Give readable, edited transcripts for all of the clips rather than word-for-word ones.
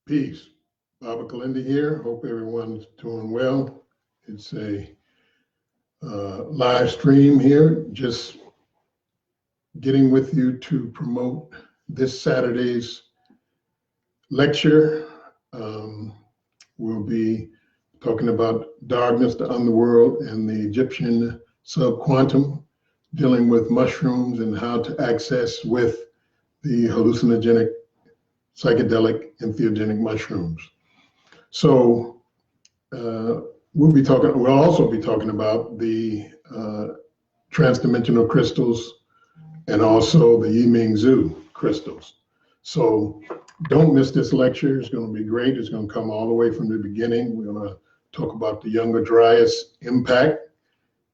Peace. Baba Kilindi here. Hope everyone's doing well. It's a live stream here, just getting with you to promote this Saturday's lecture. We'll be talking about darkness, the underworld, and the Egyptian subquantum, dealing with mushrooms and how to access with the hallucinogenic, psychedelic, entheogenic mushrooms. So we'll also be talking about the transdimensional crystals and also the Yiming Zhu crystals. So don't miss this lecture. It's going to be great. It's going to come all the way from the beginning. We're going to talk about the Younger Dryas impact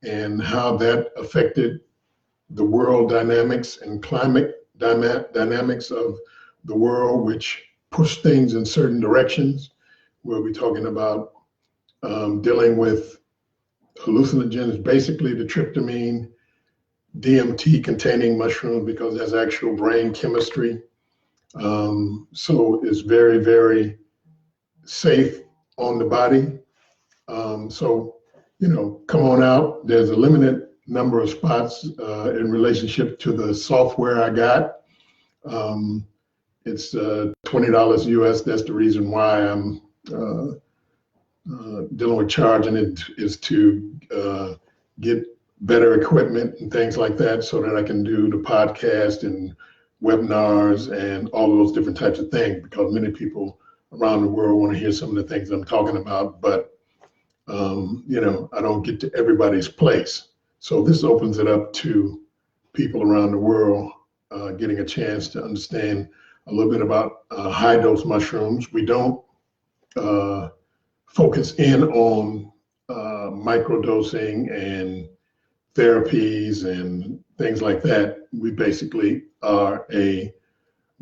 and how that affected the world dynamics and climate dynamics of the world, which push things in certain directions. We'll be talking about dealing with hallucinogens, basically the tryptamine, DMT containing mushrooms, because that's actual brain chemistry. So it's very, very safe on the body. So, come on out. There's a limited number of spots in relationship to the software I got. It's $20 US. That's the reason why I'm dealing with charging it, is to get better equipment and things like that so that I can do the podcast and webinars and all of those different types of things, because many people around the world want to hear some of the things I'm talking about, but I don't get to everybody's place. So this opens it up to people around the world getting a chance to understand a little bit about high dose mushrooms. We don't focus in on microdosing and therapies and things like that. We basically are a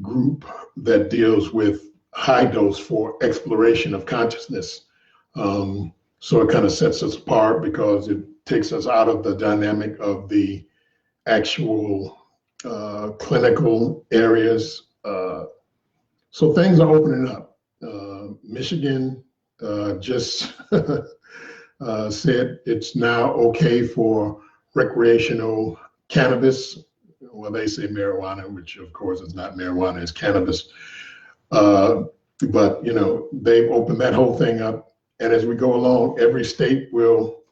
group that deals with high dose for exploration of consciousness. So it kind of sets us apart because it takes us out of the dynamic of the actual clinical areas. So things are opening up. Michigan just said it's now okay for recreational cannabis. Well, they say marijuana, which of course is not marijuana, it's cannabis. But they've opened that whole thing up. And as we go along, every state will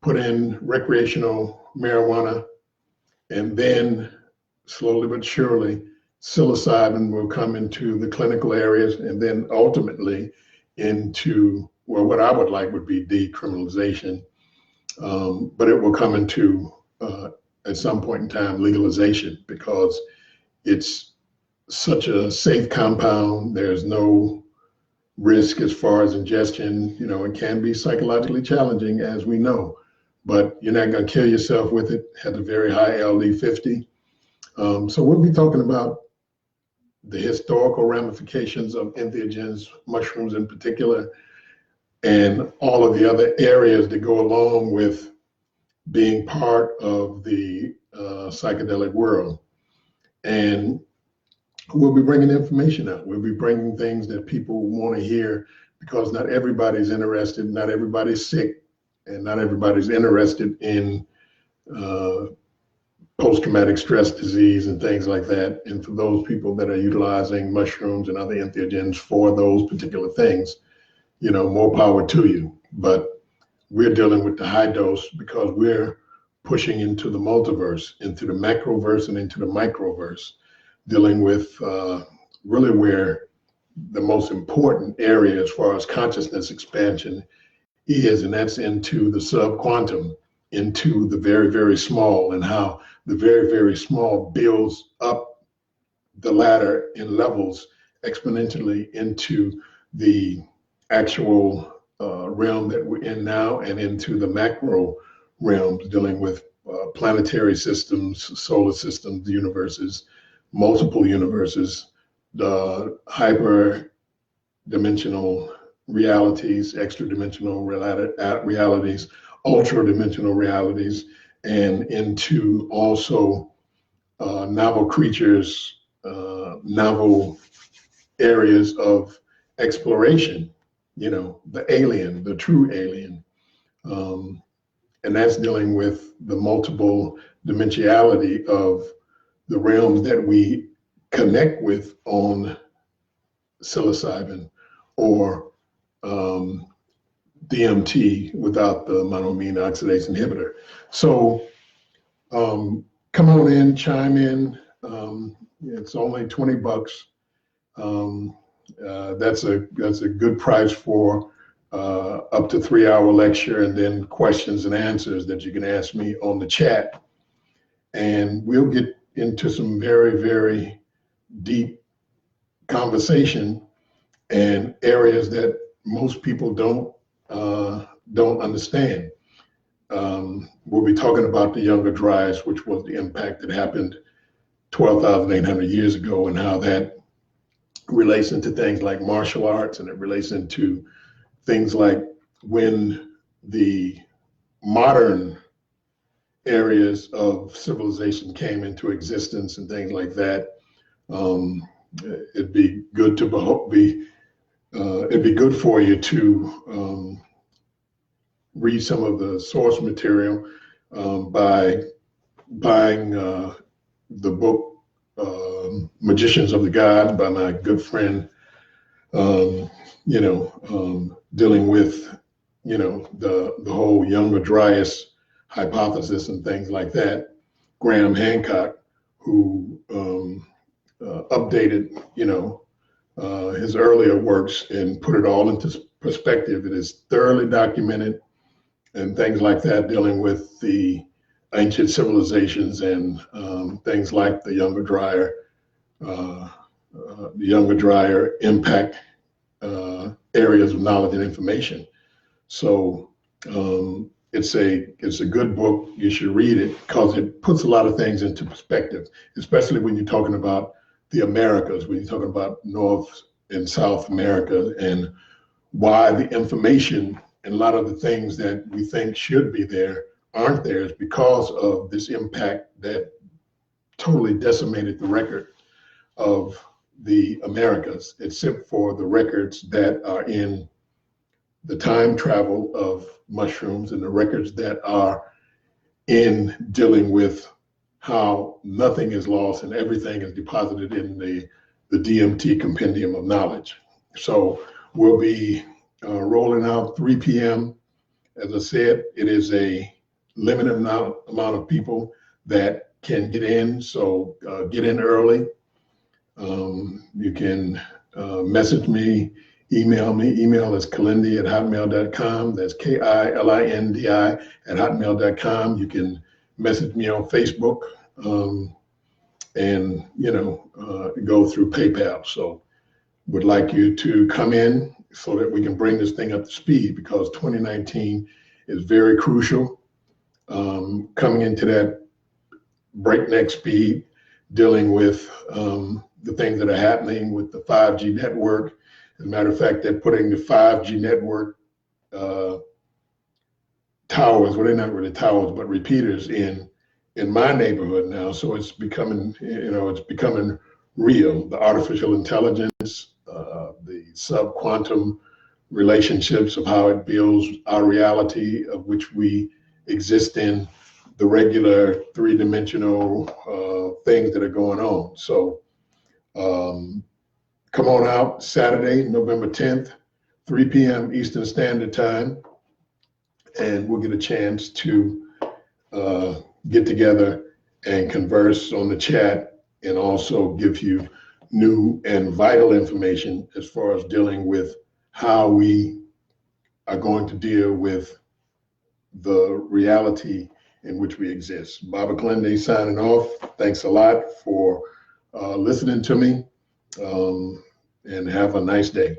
put in recreational marijuana, and then slowly but surely, psilocybin will come into the clinical areas, and then ultimately into, well, what I would like would be decriminalization, but it will come into, at some point in time, legalization, because it's such a safe compound. There's no risk as far as ingestion. It can be psychologically challenging, as we know, but you're not going to kill yourself with it. Has a very high LD50. So we'll be talking about the historical ramifications of entheogens, mushrooms in particular, and all of the other areas that go along with being part of the psychedelic world. And we'll be bringing information out. We'll be bringing things that people want to hear, because not everybody's interested, not everybody's sick, and not everybody's interested in post-traumatic stress disease and things like that. And for those people that are utilizing mushrooms and other entheogens for those particular things, more power to you. But we're dealing with the high dose because we're pushing into the multiverse, into the macroverse and into the microverse, dealing with really where the most important area as far as consciousness expansion is, and that's into the subquantum, into the very, very small, and how the very, very small builds up the ladder in levels exponentially into the actual realm that we're in now, and into the macro realms, dealing with planetary systems, solar systems, universes, multiple universes, the hyper dimensional realities, extra dimensional realities, ultra dimensional realities, and into also novel creatures, novel areas of exploration, you know, the alien, the true alien. And that's dealing with the multiple dimensionality of the realms that we connect with on psilocybin or DMT without the monoamine oxidase inhibitor. So come on in, chime in. It's only $20. That's a good price for up to 3-hour lecture, and then questions and answers that you can ask me on the chat. And we'll get into some very, very deep conversation and areas that most people don't understand. We'll be talking about the Younger Dryas, which was the impact that happened 12,800 years ago, and how that relates into things like martial arts, and it relates into things like when the modern areas of civilization came into existence and things like that. It'd be good for you to read some of the source material by buying the book Magicians of the God by my good friend, dealing with, the whole Younger Dryas hypothesis and things like that. Graham Hancock, who updated, his earlier works and put it all into perspective. It is thoroughly documented and things like that, dealing with the ancient civilizations and things like the Younger Dryas impact areas of knowledge and information. So it's a good book. You should read it because it puts a lot of things into perspective, especially when you're talking about the Americas, when you're talking about North and South America, and why the information and a lot of the things that we think should be there aren't there is because of this impact that totally decimated the record of the Americas, except for the records that are in the time travel of mushrooms and the records that are in dealing with how nothing is lost and everything is deposited in the DMT compendium of knowledge. So we'll be rolling out 3 p.m. As I said, it is a limited amount of people that can get in. So get in early. You can message me, email me. Email is kilindi@hotmail.com. That's KILINDI@hotmail.com. You can message me on Facebook and, go through PayPal. So would like you to come in so that we can bring this thing up to speed, because 2019 is very crucial. Coming into that breakneck speed, dealing with the things that are happening with the 5G network. As a matter of fact, they're putting the 5G network towers, well, they're not really towers, but repeaters in my neighborhood now. So it's becoming, it's becoming real. The artificial intelligence, the sub-quantum relationships of how it builds our reality, of which we exist in, the regular three-dimensional things that are going on. So come on out Saturday, November 10th, 3 p.m. Eastern Standard Time, and we'll get a chance to get together and converse on the chat, and also give you new and vital information as far as dealing with how we are going to deal with the reality in which we exist. Baba Kilindi signing off. Thanks a lot for listening to me, and have a nice day.